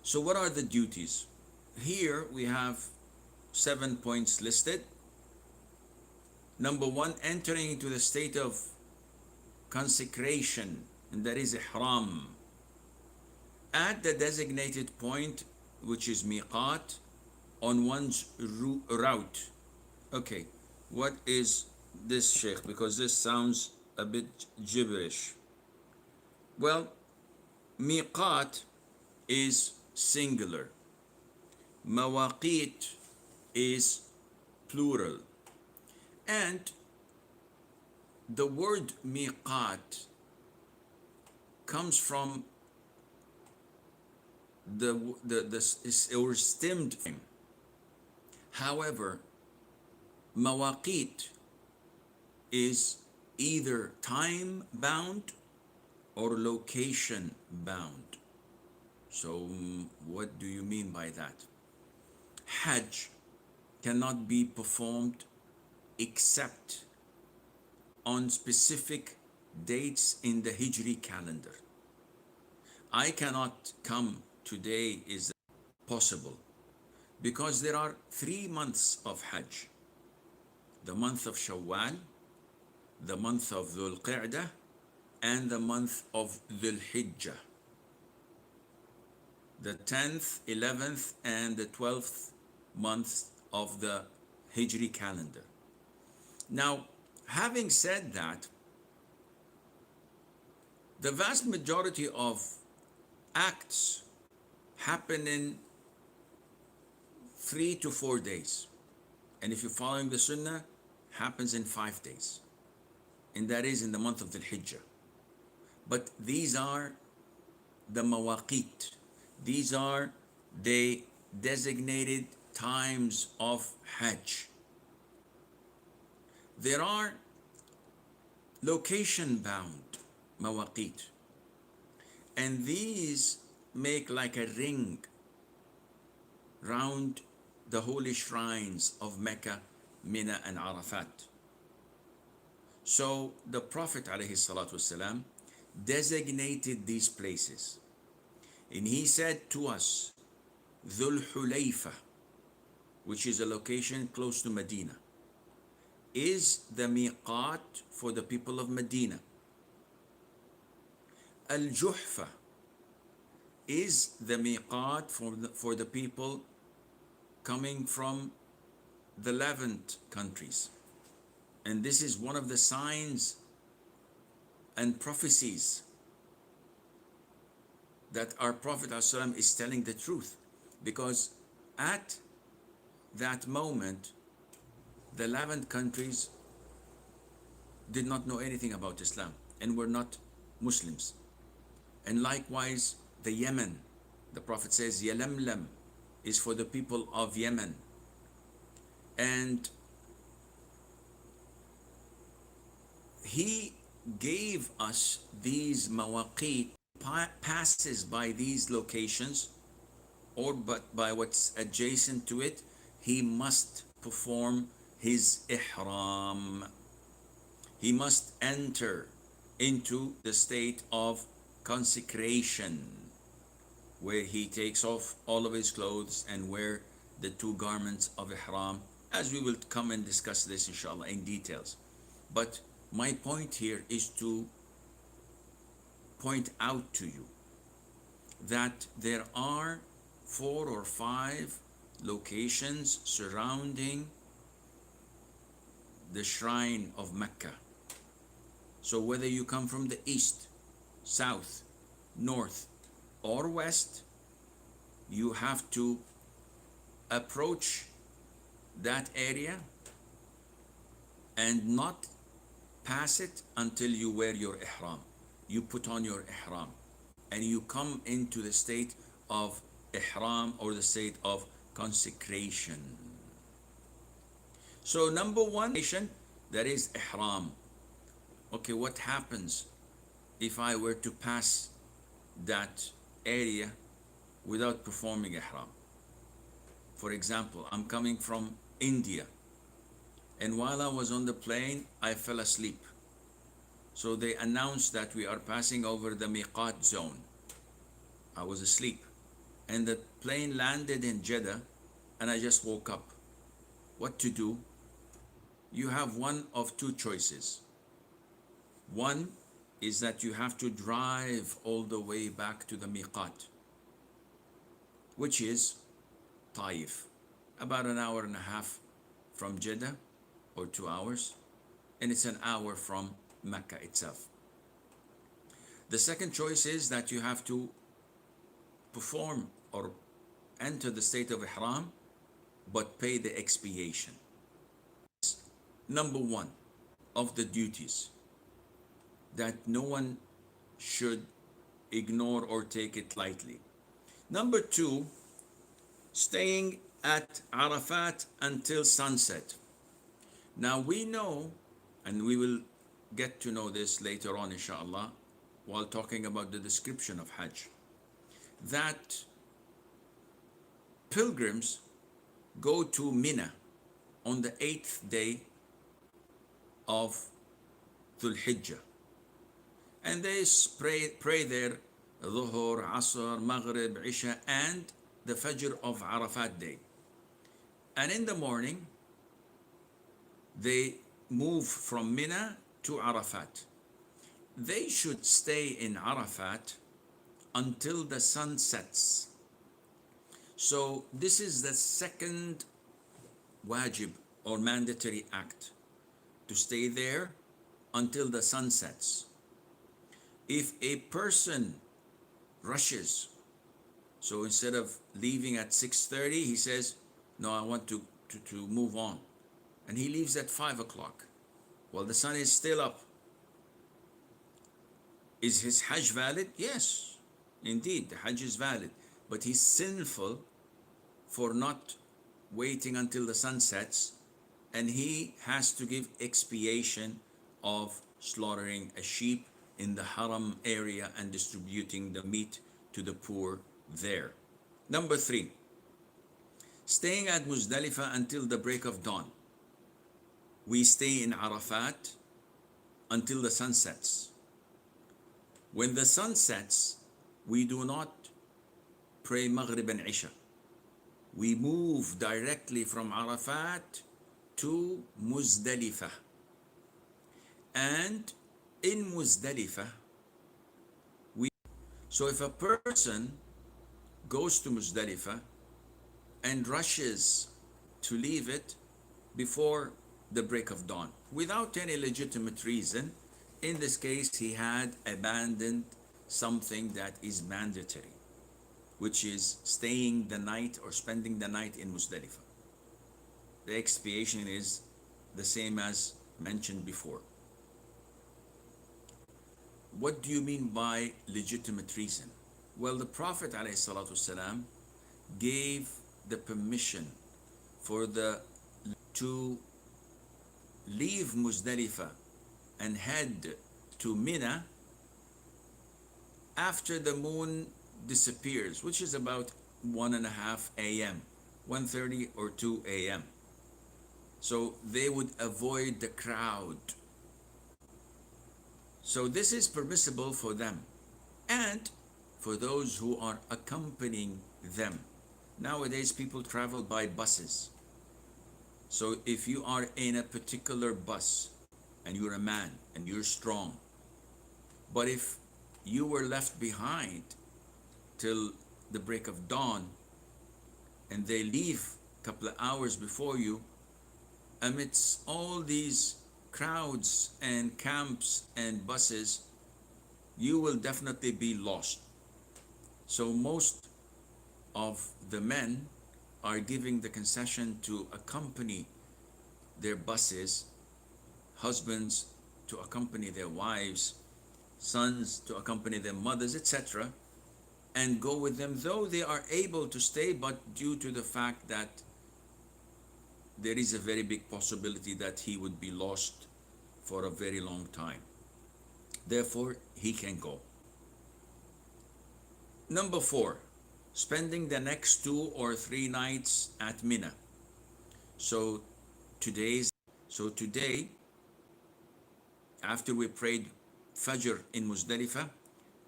So what are the duties? Here we have 7 points listed. Number one, entering into the state of consecration, and that is ihram, at the designated point, which is miqat, on one's route. Okay, what is this, Sheikh? Because this sounds a bit gibberish. Well, miqat is singular, mawaqit is plural, and the word miqat comes from or stemmed from. However, mawaqit is either time bound or location bound. So what do you mean by that? Hajj cannot be performed except on specific dates in the Hijri calendar. I cannot come today is possible because there are 3 months of Hajj: the month of Shawwal, the month of Dhul Qa'dah, and the month of Dhul Hijjah. The 10th, 11th, and the 12th months of the Hijri calendar. Now, having said that, the vast majority of acts happen in 3 to 4 days. And if you're following the Sunnah, happens in 5 days. And that is in the month of the Hijjah. But these are the mawaqit. These are the designated times of Hajj. There are location-bound mawaqit, and these make like a ring round the holy shrines of Mecca, Mina, and Arafat. So the Prophet ﷺ designated these places, and he said to us, Dhul Hulayfa, which is a location close to Medina, is the miqat for the people of Medina. Al-Juhfa is the miqat for the people coming from the Levant countries. And this is one of the signs and prophecies that our Prophet ﷺ is telling the truth, because at that moment the Levant countries did not know anything about Islam and were not Muslims. And likewise the Yemen, the Prophet says Yalamlam is for the people of Yemen. And he gave us these mawaqit, passes by these locations or by what's adjacent to it, he must perform his ihram. He must enter into the state of consecration, where he takes off all of his clothes and wear the 2 garments of ihram, as we will come and discuss this inshallah in details. But my point here is to point out to you that there are 4 or 5 locations surrounding the shrine of Mecca. So whether you come from the east, south, north, or west, you have to approach that area and not pass it until you wear your ihram. You put on your ihram and you come into the state of ihram, or the state of consecration. So number one, that is ihram. Okay, what happens if I were to pass that area without performing ihram? For example, I'm coming from India, and while I was on the plane, I fell asleep. So they announced that we are passing over the miqat zone. I was asleep. and the plane landed in Jeddah, and I just woke up. What to do? You have one of two choices. One is that you have to drive all the way back to the miqat, which is Taif, about an hour and a half from Jeddah, or 2 hours, and it's an hour from Mecca itself. The second choice is that you have to perform or enter the state of Ihram, but pay the expiation. Number one of the duties that no one should ignore or take it lightly. Number two, staying at Arafat until sunset. Now we know, and we will get to know this later on inshallah, while talking about the description of Hajj, that pilgrims go to Mina on the 8th day of Dhul Hijjah, and they pray there Dhuhr, Asr, Maghrib, Isha, and the Fajr of Arafat day. And in the morning, they move from Mina to Arafat. They should stay in Arafat until the sun sets. So this is the second wajib or mandatory act, to stay there until the sun sets. If a person rushes, so instead of leaving at 6:30, he says, no, I want to move on, and he leaves at 5 o'clock, well, the sun is still up. Is his Hajj valid? Yes, indeed, the Hajj is valid, but he's sinful for not waiting until the sun sets, and he has to give expiation of slaughtering a sheep in the Haram area and distributing the meat to the poor there. Number three, staying at Muzdalifah until the break of dawn. We stay in Arafat until the sun sets. When the sun sets, we do not pray Maghrib and Isha. We move directly from Arafat to Muzdalifah. And in Muzdalifah, so if a person goes to Muzdalifah and rushes to leave it before the break of dawn without any legitimate reason, in this case he had abandoned something that is mandatory, which is staying the night or spending the night in Muzdalifah. The expiation is the same as mentioned before. What do you mean by legitimate reason? Well, the Prophet ﷺ gave the permission for to leave Muzdalifah and head to Mina after the moon disappears, which is about 1:30 a.m., 1:30 or 2 a.m. So they would avoid the crowd. So this is permissible for them and for those who are accompanying them. Nowadays people travel by buses. So if you are in a particular bus and you're a man and you're strong, but if you were left behind till the break of dawn and they leave a couple of hours before you, amidst all these crowds and camps and buses, you will definitely be lost. So most of the men are giving the concession to accompany their buses, husbands to accompany their wives, sons to accompany their mothers, etc., and go with them, though they are able to stay, but due to the fact that there is a very big possibility that he would be lost for a very long time. Therefore, he can go. Number four, spending the next 2 or 3 nights at Mina. So today, after we prayed Fajr in Muzdalifah,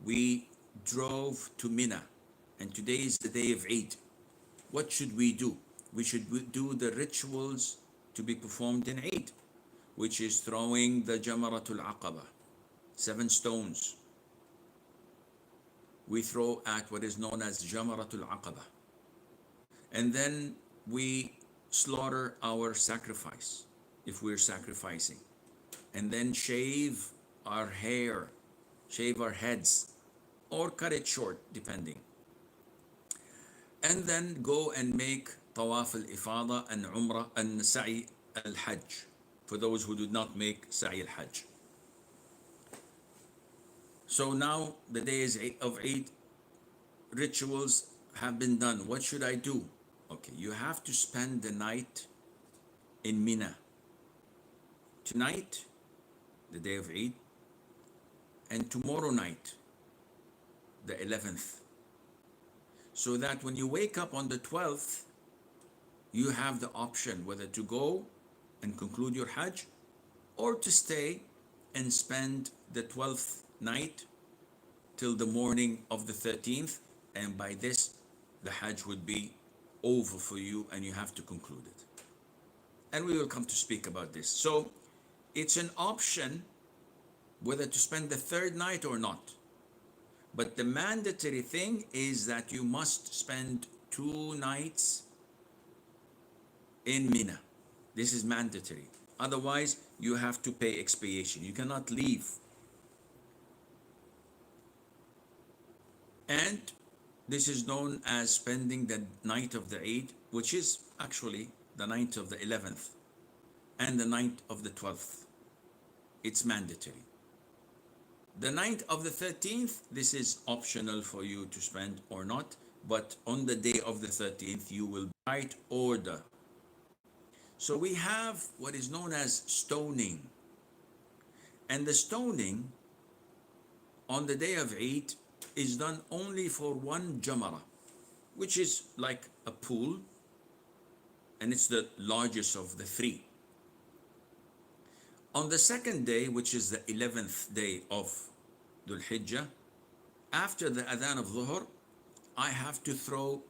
we drove to Mina and today is the day of Eid. What should we do? We should do the rituals to be performed in Eid, which is throwing the Jamaratul Aqaba, 7 stones. We throw at what is known as Jamaratul Aqaba. And then we slaughter our sacrifice, if we're sacrificing. And then shave our hair, shave our heads, or cut it short, depending. And then go and make Tawaf al-Ifada and Umrah and Sa'i al-Hajj, for those who did not make Sa'i al-Hajj. So now the days of Eid, rituals have been done. What should I do? Okay, you have to spend the night in Mina. Tonight, the day of Eid, and tomorrow night, the 11th. So that when you wake up on the 12th, you have the option whether to go and conclude your Hajj or to stay and spend the 12th night till the morning of the 13th, and by this the Hajj would be over for you and you have to conclude it. And we will come to speak about this. So it's an option whether to spend the third night or not. But the mandatory thing is that you must spend 2 nights in Mina. This is mandatory. Otherwise, you have to pay expiation. You cannot leave. And this is known as spending the night of the Eid, which is actually the night of the 11th and the night of the 12th. It's mandatory. The night of the 13th, this is optional for you to spend or not, but on the day of the 13th, you will write order. So we have what is known as stoning. And the stoning on the day of Eid is done only for one jamara, which is like a pool, and it's the largest of the 3. On the second day, which is the 11th day of Dhul Hijjah, after the adhan of Dhuhr, I have to throw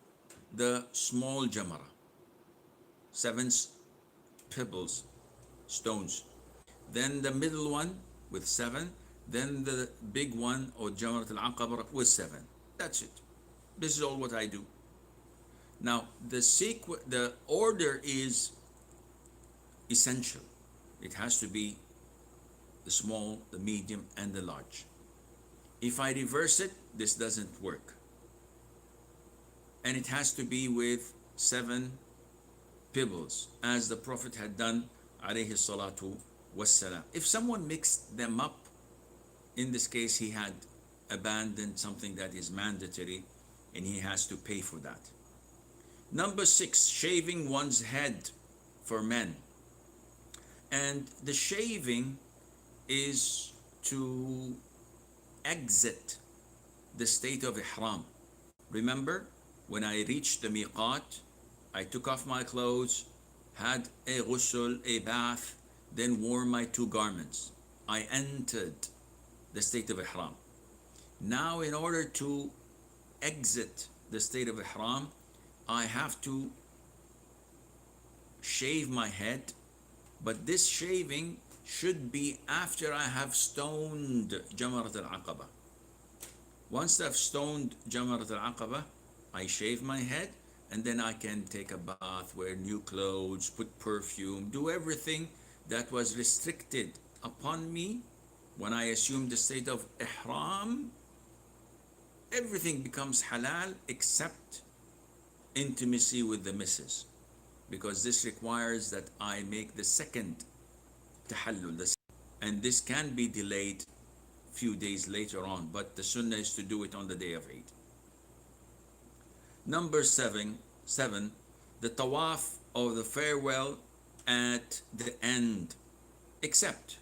the small jamara, 7 pebbles, stones. Then the middle one with 7, then the big one or Jamarat al-Aqaba with 7. That's it. This is all what I do. Now the order is essential. It has to be the small, the medium, and the large. If I reverse it, this doesn't work. And it has to be with 7 pebbles, as the Prophet had done, alayhi salatu wassalam. If someone mixed them up, in this case he had abandoned something that is mandatory and he has to pay for that. Number 6, shaving one's head for men. And the shaving is to exit the state of ihram. Remember, when I reached the miqat, I took off my clothes, had a ghusl, a bath, then wore my 2 garments. I entered the state of ihram. Now, in order to exit the state of ihram, I have to shave my head, but this shaving should be after I have stoned Jamarat al-Aqaba. Once I've stoned Jamarat al-Aqaba, I shave my head, and then I can take a bath, wear new clothes, put perfume, do everything that was restricted upon me when I assumed the state of ihram. Everything becomes halal except intimacy with the missus, because this requires that I make the second tahallul, and this can be delayed few days later on, but the sunnah is to do it on the day of Eid. Number 7, the tawaf or the farewell at the end, except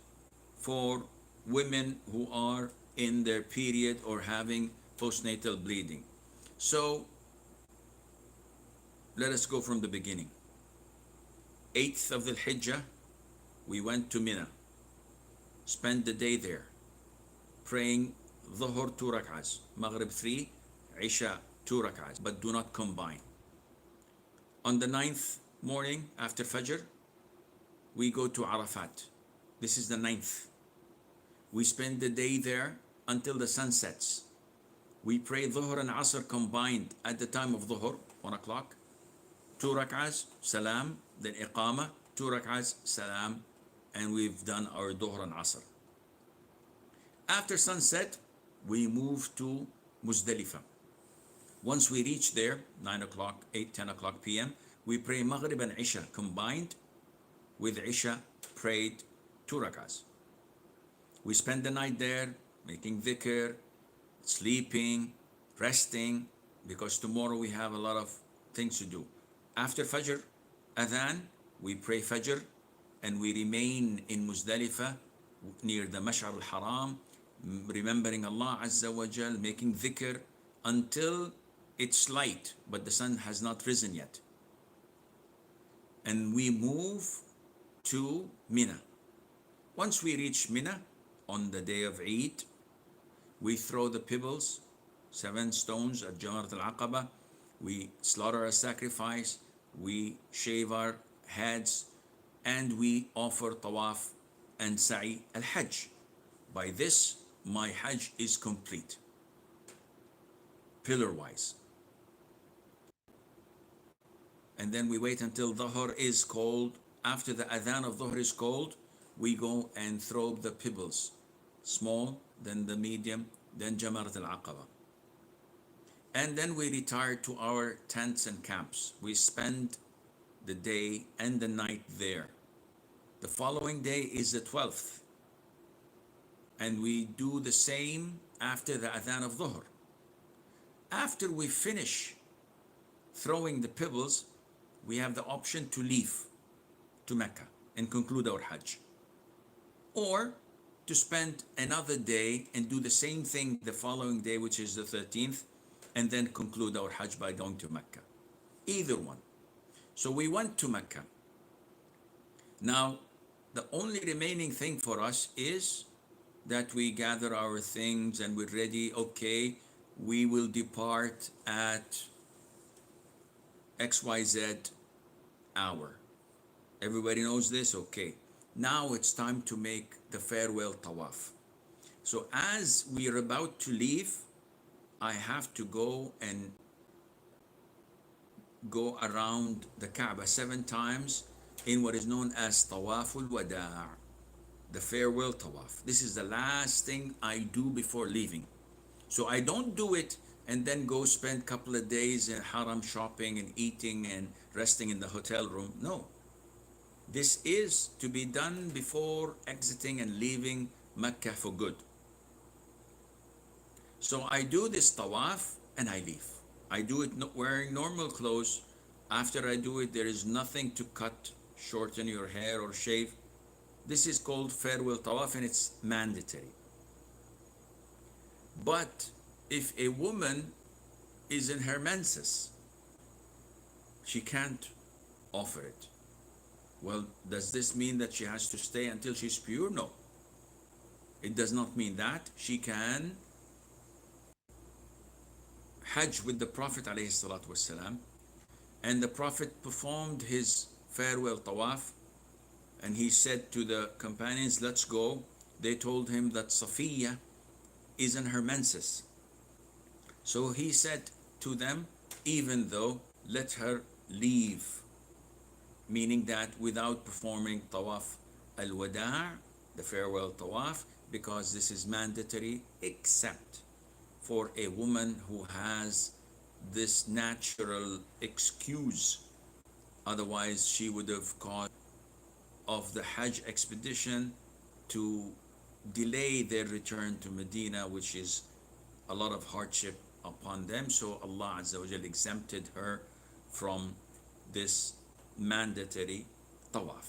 for women who are in their period or having postnatal bleeding. So let us go from the beginning. 8th of the Hijjah, we went to Mina, spent the day there, praying Dhuhr 2 rak'ahs, Maghrib 3, Isha two rak'ahs, but do not combine. On the ninth morning after Fajr, we go to Arafat. This is the ninth. We spend the day there until the sun sets. We pray Dhuhr and Asr combined at the time of Dhuhr, 1 o'clock. Two rak'ahs, salam, then iqamah, two rak'ahs, salam, and we've done our Dhuhr and Asr. After sunset, we move to Muzdalifah. Once we reach there, 9 o'clock, 8, 10 o'clock p.m., we pray Maghrib and Isha combined with Isha prayed two rak'ahs. We spend the night there making dhikr, sleeping, resting, because tomorrow we have a lot of things to do. After Fajr, Adhan, we pray Fajr and we remain in Muzdalifah near the Mash'ar al-Haram, remembering Allah Azza wa Jal, making dhikr until it's light, but the sun has not risen yet. And we move to Mina. Once we reach Mina on the day of Eid, we throw the pebbles, 7 stones at Jamarat al-Aqaba. We slaughter a sacrifice, we shave our heads, and we offer tawaf and sa'i al-Hajj. By this, my Hajj is complete, pillar-wise. And then we wait until Dhuhr is called. After the Adhan of Dhuhr is called, we go and throw the pebbles, small, then the medium, then Jamarat al-Aqaba. And then we retire to our tents and camps. We spend the day and the night there. The following day is the 12th. And we do the same after the Adhan of Dhuhr. After we finish throwing the pebbles, we have the option to leave to Mecca and conclude our Hajj. Or to spend another day and do the same thing the following day, which is the 13th, and then conclude our Hajj by going to Mecca. Either one. So we went to Mecca. Now, the only remaining thing for us is that we gather our things and we're ready. Okay, we will depart at XYZ hour. Everybody knows this? Okay. Now it's time to make the farewell tawaf. So as we are about to leave, I have to go around the Kaaba 7 times in what is known as Tawaful Wada', the farewell tawaf. This is the last thing I do before leaving. So I don't do it and then go spend a couple of days in haram shopping and eating and resting in the hotel room. No. This is to be done before exiting and leaving Mecca for good. So I do this tawaf and I leave. I do it wearing normal clothes. After I do it, there is nothing to cut, shorten your hair or shave. This is called farewell tawaf and it's mandatory. But if a woman is in her menses, she can't offer it. Well, does this mean that she has to stay until she's pure? No. It does not mean that. She can Hajj with the Prophet ﷺ, and the Prophet performed his farewell tawaf, and he said to the companions, let's go. They told him that Safiya is in her menses. So he said to them, even though, let her leave, meaning that without performing tawaf al-wada', the farewell tawaf, because this is mandatory except for a woman who has this natural excuse. Otherwise, she would have caused of the Hajj expedition to delay their return to Medina, which is a lot of hardship upon them. So Allah Azza wa Jal exempted her from this mandatory tawaf.